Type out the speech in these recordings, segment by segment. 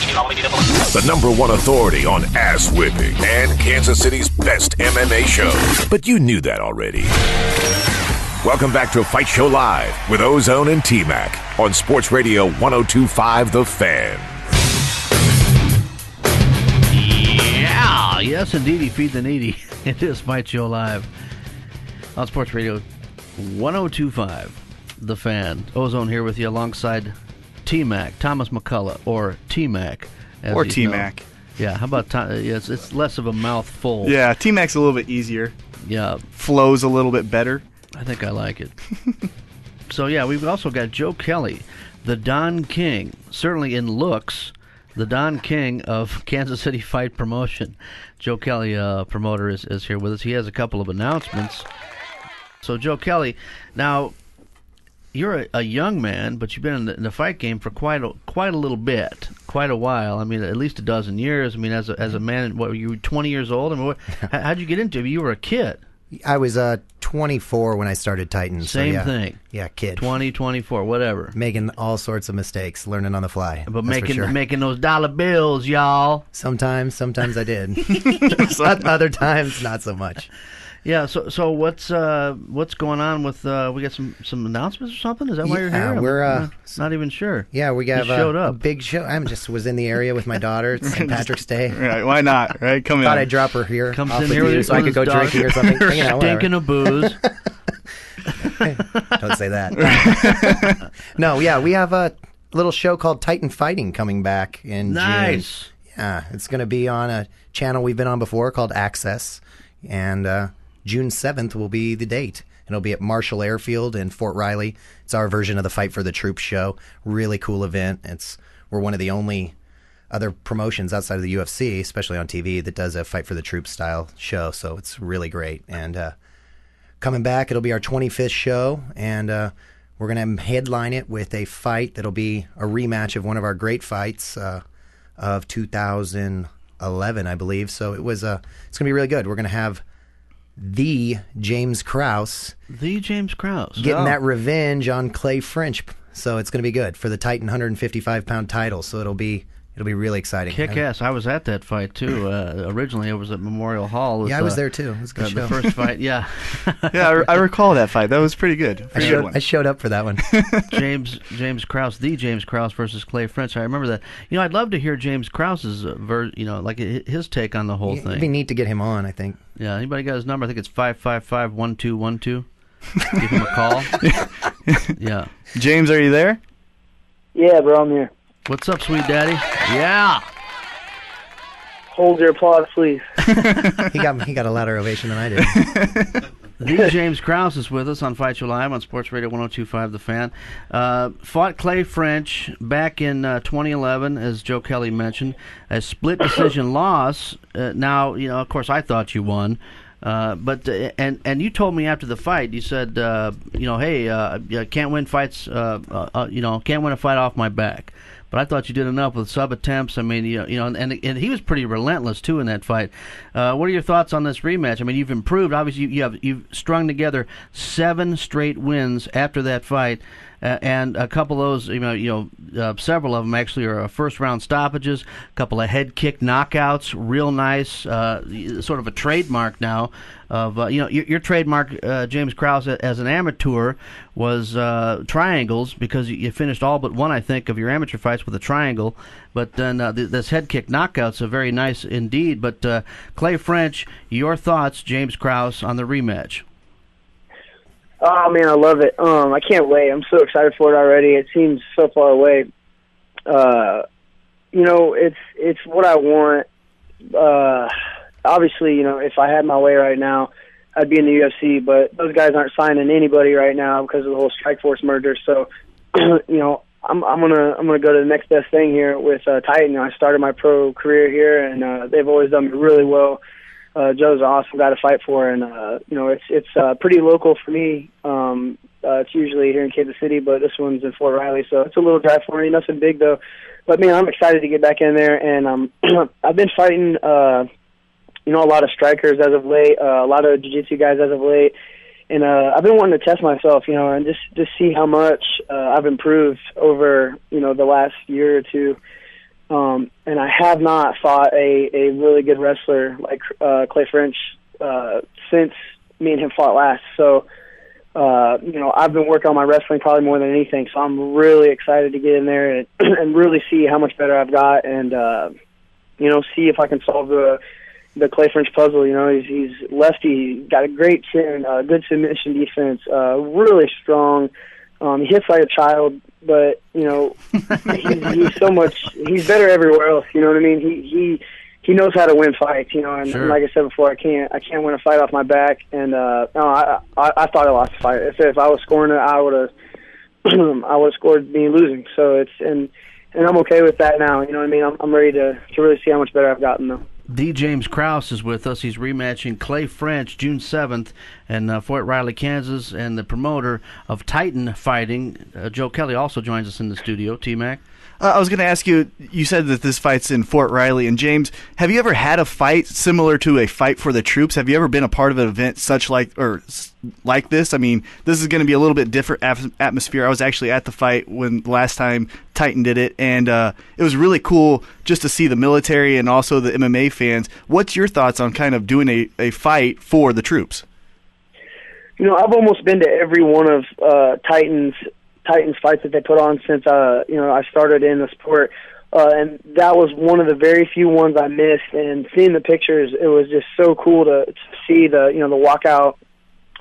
The #1 authority on ass whipping and Kansas City's best MMA show. But you knew that already. Welcome back to Fight Show Live with Ozone and T-Mac on Sports Radio 102.5 The Fan. Yeah, yes indeed, feed the needy. It is Fight Show Live on Sports Radio 102.5 The Fan. Ozone here with you alongside T-Mac, Thomas McCullough, or T-Mac. Or T-Mac. Yeah, how about it's less of a mouthful. Yeah, T-Mac's a little bit easier. Yeah. Flows a little bit better. I think I like it. So, yeah, we've also got Joe Kelly, the Don King, certainly in looks, the Don King of Kansas City Fight Promotion. Joe Kelly, promoter, is here with us. He has a couple of announcements. So, Joe Kelly, now, you're a young man, but you've been in the fight game for quite a little bit, quite a while. I mean, at least a dozen years. I mean, as a man, what were you, 20 years old? I mean, how'd you get into it? You were a kid. I was 24 when I started Titan. Same thing. Yeah, kid. 20, 24, whatever. Making all sorts of mistakes, learning on the fly. But making those dollar bills, y'all. Sometimes I did. Other times, not so much. Yeah, so what's going on with we got some announcements or something? Is that why you're here? We're not even sure. Yeah, we got a big show. I was in the area with my daughter. It's St. Patrick's Day. Right, why not? Right, come in. Thought I'd drop her here. Comes off in with here you so I could go drinking or something. Stinking of booze. Don't say that. No, yeah, we have a little show called Titan Fighting coming back in June. Yeah, it's going to be on a channel we've been on before called Access, and June 7th will be the date. It'll be at Marshall Airfield in Fort Riley. It's our version of the Fight for the Troops show. Really cool event. We're one of the only other promotions outside of the UFC, especially on TV, that does a Fight for the Troops style show. So it's really great. And coming back, it'll be our 25th show, and we're going to headline it with a fight that'll be a rematch of one of our great fights of 2011, I believe. So it's going to be really good. We're going to have the James Krause. The James Krause. Getting that revenge on Clay French. So it's going to be good for the Titan 155-pound title. So it'll be really exciting. Kick-ass. I was at that fight, too. Originally, it was at Memorial Hall. I was there, too. It was a good show. The first fight, yeah. Yeah, I recall that fight. That was pretty good. I showed up for that one. James Krause, the James Krause versus Clay French. I remember that. I'd love to hear James Krause's, his take on the whole thing. It'd be neat to get him on, I think. Yeah, anybody got his number? I think it's 555-1212. Give him a call. Yeah. James, are you there? Yeah, bro, I'm here. What's up, sweet daddy? Yeah. Hold your applause, please. He got a louder ovation than I did. The James Krause is with us on Fight Show Live on Sports Radio 102.5 The Fan. Fought Clay French back in 2011, as Joe Kelly mentioned. A split decision loss. Now, of course, I thought you won. But you told me after the fight, you said, hey, can't win fights, can't win a fight off my back. But I thought you did enough with sub attempts. I mean, and he was pretty relentless too in that fight. What are your thoughts on this rematch? I mean, you've improved. Obviously, you've strung together 7 straight wins after that fight, and a couple of those, several of them actually are first round stoppages. A couple of head kick knockouts, real nice, sort of a trademark now. Of your trademark, James Krause, as an amateur was triangles, because you finished all but one, I think, of your amateur fights with a triangle. But then this head kick knockout's very nice indeed. But Clay French, your thoughts, James Krause, on the rematch? Oh man, I love it. I can't wait. I'm so excited for it already. It seems so far away. It's what I want. Obviously, if I had my way right now, I'd be in the UFC, but those guys aren't signing anybody right now because of the whole Strikeforce merger. So, I'm gonna go to the next best thing here with Titan. I started my pro career here, and they've always done me really well. Joe's an awesome guy to fight for, and it's pretty local for me. It's usually here in Kansas City, but this one's in Fort Riley, so it's a little drive for me. Nothing big though, but man, I'm excited to get back in there. And I've been fighting. A lot of strikers as of late, a lot of jiu-jitsu guys as of late, and I've been wanting to test myself, and just see how much I've improved over, the last year or two. And I have not fought a really good wrestler like Clay French since me and him fought last. So, I've been working on my wrestling probably more than anything. So I'm really excited to get in there and really see how much better I've got, and see if I can solve the Clay French puzzle. He's lefty, got a great chin, good submission defense, really strong. He hits like a child, but he's so much. He's better everywhere else. You know what I mean? He knows how to win fights. And, sure. and like I said before, I can't win a fight off my back. And I thought I lost the fight. If I was scoring it, I would have scored me losing. So and I'm okay with that now. You know what I mean? I'm ready to really see how much better I've gotten though. D. James Krause is with us. He's rematching Clay French June 7th in Fort Riley, Kansas, and the promoter of Titan Fighting, Joe Kelly, also joins us in the studio. T-Mac? I was going to ask you, you said that this fight's in Fort Riley. And James, have you ever had a fight similar to a fight for the troops? Have you ever been a part of an event like this? I mean, this is going to be a little bit different atmosphere. I was actually at the fight when last time Titan did it, and it was really cool just to see the military and also the MMA fans. What's your thoughts on kind of doing a fight for the troops? I've almost been to every one of Titan's fights that they put on since I started in the sport, and that was one of the very few ones I missed. And seeing the pictures, it was just so cool to see the walkout.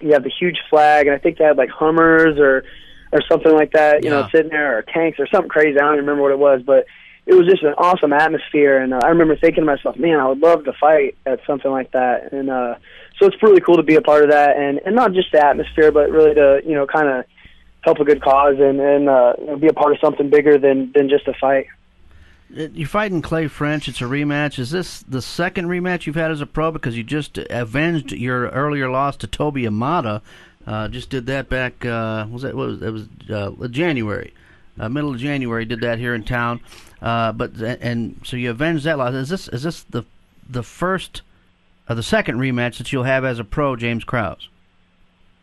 You have the huge flag, and I think they had like Hummers or something like that, sitting there, or tanks or something crazy. I don't even remember what it was, but it was just an awesome atmosphere. And I remember thinking to myself, man, I would love to fight at something like that. And so it's really cool to be a part of that, and not just the atmosphere, but really to kind of help a good cause and be a part of something bigger than just a fight. You're fighting Clay French. It's a rematch. Is this the second rematch you've had as a pro? Because you just avenged your earlier loss to Toby Amada. Just did that back. January, middle of January. Did that here in town. So you avenged that loss. Is this the first, the second rematch that you'll have as a pro, James Krause?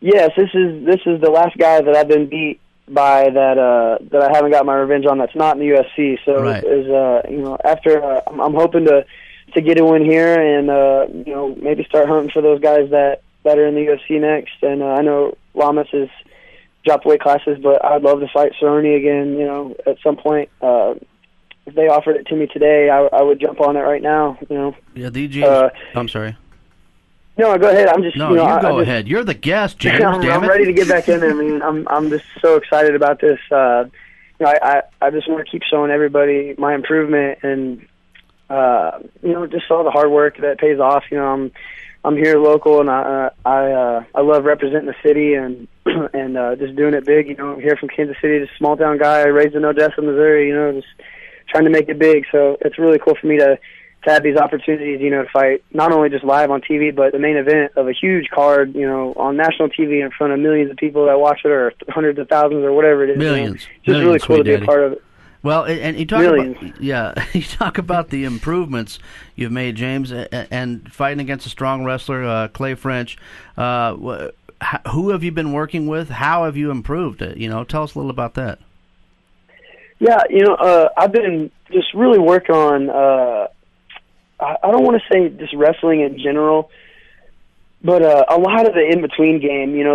Yes, this is the last guy that I've been beat by that I haven't got my revenge on. That's not in the UFC. So right. After I'm hoping to get a win here and maybe start hunting for those guys that are in the UFC next. And I know Lamas has dropped weight classes, but I'd love to fight Cerrone again. At some point. If they offered it to me today, I would jump on it right now. Yeah, DJ. I'm sorry. No, go ahead. I'm just you go ahead. You're the guest, James. I'm ready to get back in there. I mean, I'm just so excited about this. I just want to keep showing everybody my improvement, and just all the hard work that pays off. I'm here local, and I love representing the city and just doing it big. I'm here from Kansas City, just a small town guy raised in Odessa, Missouri. Just trying to make it big. So it's really cool for me to have these opportunities, to fight not only just live on TV, but the main event of a huge card, on national TV in front of millions of people that watch it, or hundreds of thousands, or whatever it is. Millions. It's just really cool to be a part of it. Well, and you talk millions. you talk about the improvements you've made, James, and fighting against a strong wrestler, Clay French. Who have you been working with? How have you improved? Tell us a little about that. Yeah, I've been just really working on. I don't want to say just wrestling in general, but a lot of the in-between game. You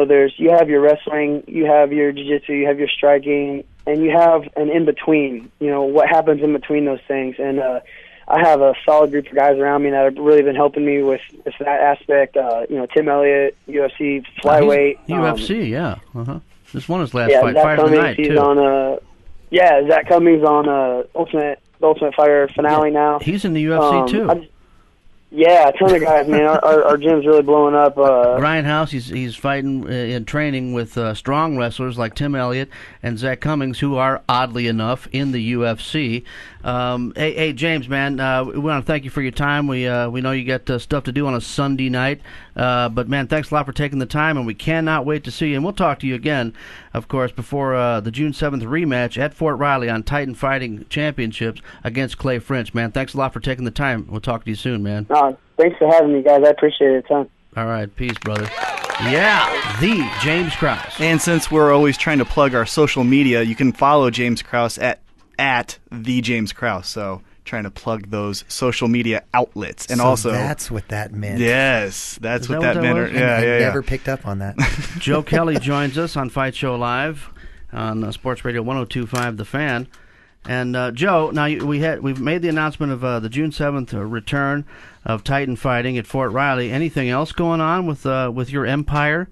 have your wrestling, you have your jiu-jitsu, you have your striking, and you have an in-between. What happens in between those things. And I have a solid group of guys around me that have really been helping me with that aspect. Tim Elliott, UFC flyweight. UFC, yeah. Just won his last fight of the night, he's too. On, Zach Cummings on Ultimate Fighter finale now. He's in the UFC too. A ton of guys, man. Our gym's really blowing up. Grindhouse, he's fighting and training with strong wrestlers like Tim Elliott and Zach Cummings, who are, oddly enough, in the UFC. Hey, James, man, we want to thank you for your time. We know you got stuff to do on a Sunday night, but, man, thanks a lot for taking the time, and we cannot wait to see you. And we'll talk to you again, of course, before the June 7th rematch at Fort Riley on Titan Fighting Championships against Clay French. Man, thanks a lot for taking the time. We'll talk to you soon, man. Thanks for having me, guys. I appreciate it a ton. All right, peace, brother. Yeah, the James Krause. And since we're always trying to plug our social media, you can follow James Krause at the James Krause. So trying to plug those social media outlets. And so also, that's what that meant. Yes, that's what that meant. Was? Yeah, I yeah, never picked up on that. Joe Kelly joins us on Fight Show Live on Sports Radio 102.5 The Fan. And Joe, now we've made the announcement of the June 7th return of Titan Fighting at Fort Riley. Anything else going on with your empire?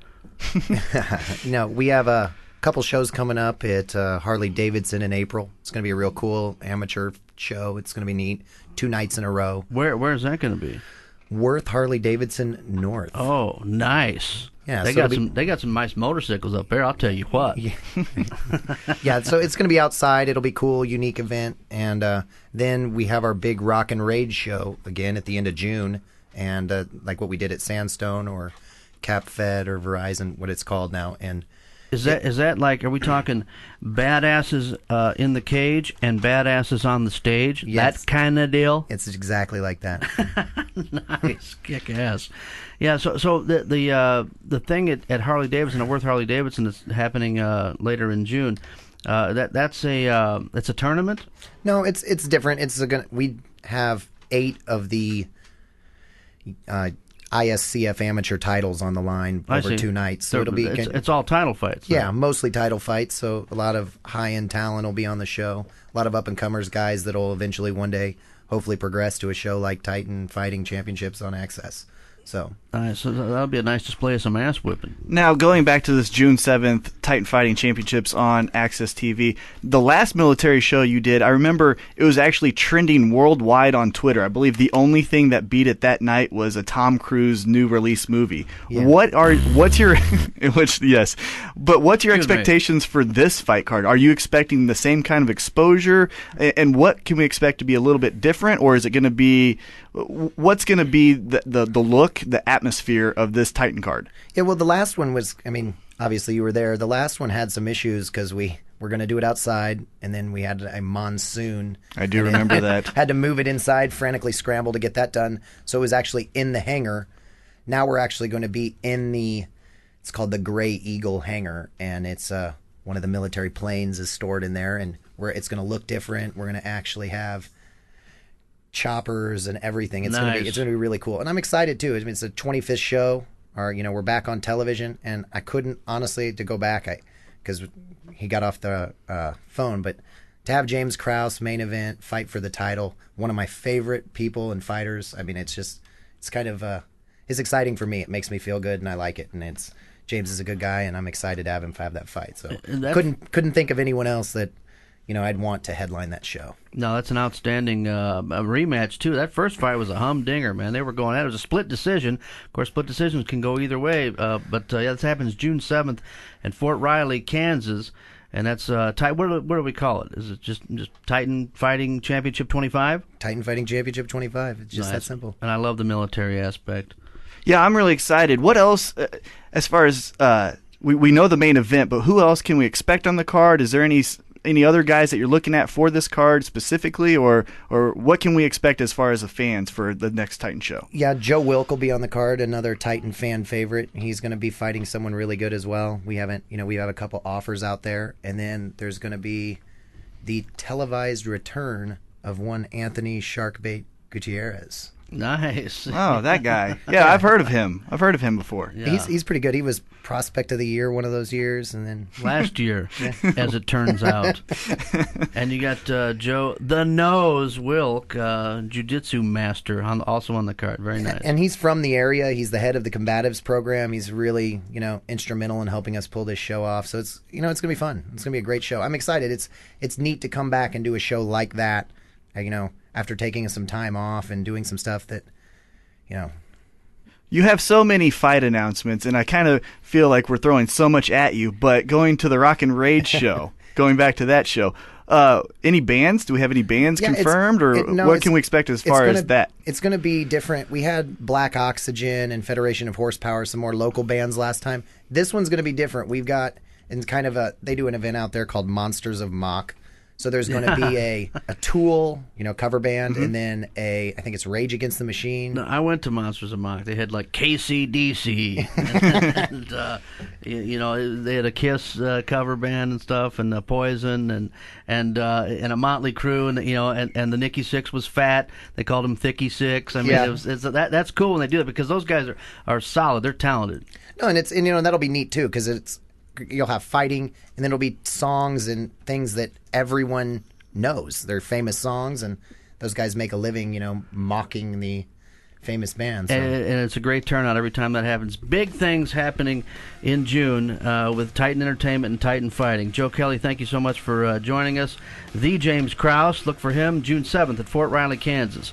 No, we have a couple shows coming up at Harley Davidson in April. It's going to be a real cool amateur show. It's going to be neat. 2 nights in a row. Where is that going to be? Worth Harley Davidson North. Oh, nice. Yeah, they got some nice motorcycles up there. I'll tell you what. Yeah, so it's going to be outside. It'll be cool, unique event, and then we have our big Rock and Rage show again at the end of June, and like what we did at Sandstone or Cap Fed or Verizon, what it's called now, and. Is that like, are we talking badasses in the cage and badasses on the stage? Yes. That kind of deal? It's exactly like that. Nice, kick ass. Yeah, so the thing at Harley Davidson, at Worth Harley Davidson, is happening later in June. It's a tournament? No, it's different. We have 8 of the ISCF amateur titles on the line over 2 nights. So it'll be it's all title fights. Yeah, though. mostly title fights. So a lot of high-end talent will be on the show. A lot of up-and-comers, guys that will eventually one day hopefully progress to a show like Titan Fighting Championships on Access. So that'll be a nice display of some ass whipping. Now, going back to this June 7th Titan Fighting Championships on Access TV, the last military show you did, I remember it was actually trending worldwide on Twitter. I believe the only thing that beat it that night was a Tom Cruise new release movie. Yeah. What's your expectations for this fight card? Are you expecting the same kind of exposure, and what can we expect to be a little bit different, or is it going to be what's going to be the look, the atmosphere of this Titan card? Yeah, well, the last one was, I mean, obviously you were there. The last one had some issues because we were going to do it outside, and then we had a monsoon. I do remember that. Had to move it inside, frantically scramble to get that done. So it was actually in the hangar. Now we're actually going to be in it's called the Gray Eagle hangar, and it's one of the military planes is stored in there, and it's going to look different. We're going to actually have choppers and everything. It's nice. going to be really cool, and I'm excited too. I mean, it's the 25th show. We're back on television, and I couldn't honestly to go back because he got off the phone, but to have James Krause main event, fight for the title, one of my favorite people and fighters. I mean, it's kind of it's exciting for me. It makes me feel good, and I like it. And James is a good guy, and I'm excited to have him have that fight. So couldn't think of anyone else that I'd want to headline that show. No, that's an outstanding rematch, too. That first fight was a humdinger, man. They were going at it. It was a split decision. Of course, split decisions can go either way. But this happens June 7th in Fort Riley, Kansas. And that's what do we call it? Is it just Titan Fighting Championship 25? Titan Fighting Championship 25. It's just that simple. And I love the military aspect. Yeah, I'm really excited. What else, as far as we know the main event, but who else can we expect on the card? Is there any other guys that you're looking at for this card specifically, or what can we expect as far as the fans for the next Titan show? Yeah, Joe Wilk will be on the card, another Titan fan favorite. He's going to be fighting someone really good as well. We have a couple offers out there, and then there's going to be the televised return of one Anthony Sharkbait Gutierrez. Nice. Oh, that guy. Yeah, I've heard of him. I've heard of him before. Yeah. He's pretty good. He was Prospect of the Year one of those years, and then last year, as it turns out. And you got Joe the Nose Wilk, jiu-jitsu master, also on the card. Very nice. And he's from the area. He's the head of the combatives program. He's really instrumental in helping us pull this show off. So it's it's gonna be fun. It's gonna be a great show. I'm excited. It's neat to come back and do a show like that. After taking some time off and doing some stuff that, You have so many fight announcements, and I kind of feel like we're throwing so much at you, but going to the Rock and Rage show, going back to that show, any bands? Do we have any bands confirmed, what can we expect as far as that? It's going to be different. We had Black Oxygen and Federation of Horsepower, some more local bands last time. This one's going to be different. We've got, they do an event out there called Monsters of Mock. So there's going to be a Tool, cover band, and then I think it's Rage Against the Machine. No, I went to Monsters of Rock. They had like KCDC, and they had a Kiss cover band and stuff, and Poison, and a Motley Crue, and the Nikki Sixx was fat. They called him Thicky Six. I mean, that's cool when they do it because those guys are solid. They're talented. No, and that'll be neat too because you'll have fighting, and then it'll be songs and things that everyone knows. They're famous songs, and those guys make a living, mocking the famous bands. So. And it's a great turnout every time that happens. Big things happening in June with Titan Entertainment and Titan Fighting. Joe Kelly, thank you so much for joining us. The James Krause, look for him June 7th at Fort Riley, Kansas.